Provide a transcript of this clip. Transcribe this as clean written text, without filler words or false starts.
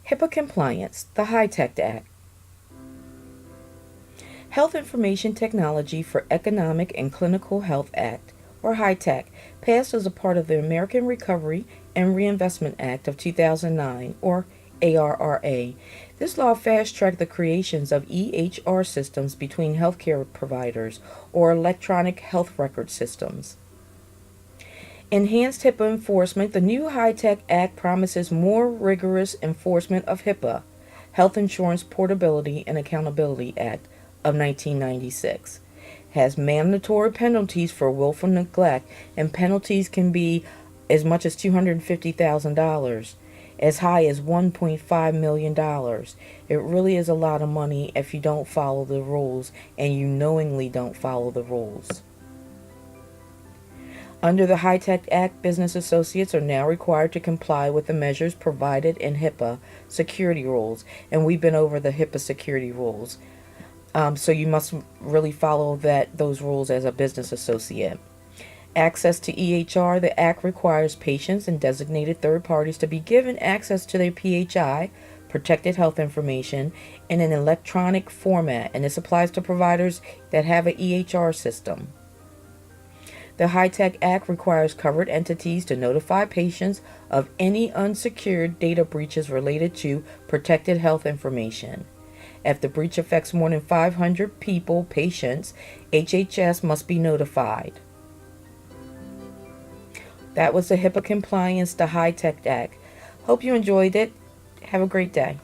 HIPAA compliance, the HITECH Act. Health Information Technology for Economic and Clinical Health Act, or HITECH, passed as a part of the American Recovery and Reinvestment Act of 2009, or ARRA. This law fast-tracked the creations of EHR systems between healthcare providers, or electronic health record systems. Enhanced HIPAA enforcement. The new HITECH Act promises more rigorous enforcement of HIPAA, Health Insurance Portability and Accountability Act of 1996. Has mandatory penalties for willful neglect, and penalties can be as much as $250,000, as high as $1.5 million. It really is a lot of money if you don't follow the rules and you knowingly don't follow the rules. Under the HITECH Act, business associates are now required to comply with the measures provided in HIPAA security rules, and we've been over the HIPAA security rules. So you must really follow those rules as a business associate. Access to EHR. The Act requires patients and designated third parties to be given access to their PHI, protected health information, in an electronic format, and this applies to providers that have an EHR system. The HITECH Act requires covered entities to notify patients of any unsecured data breaches related to protected health information. If the breach affects more than 500 patients, HHS must be notified. That was the HIPAA compliance, the HITECH Act. Hope you enjoyed it. Have a great day.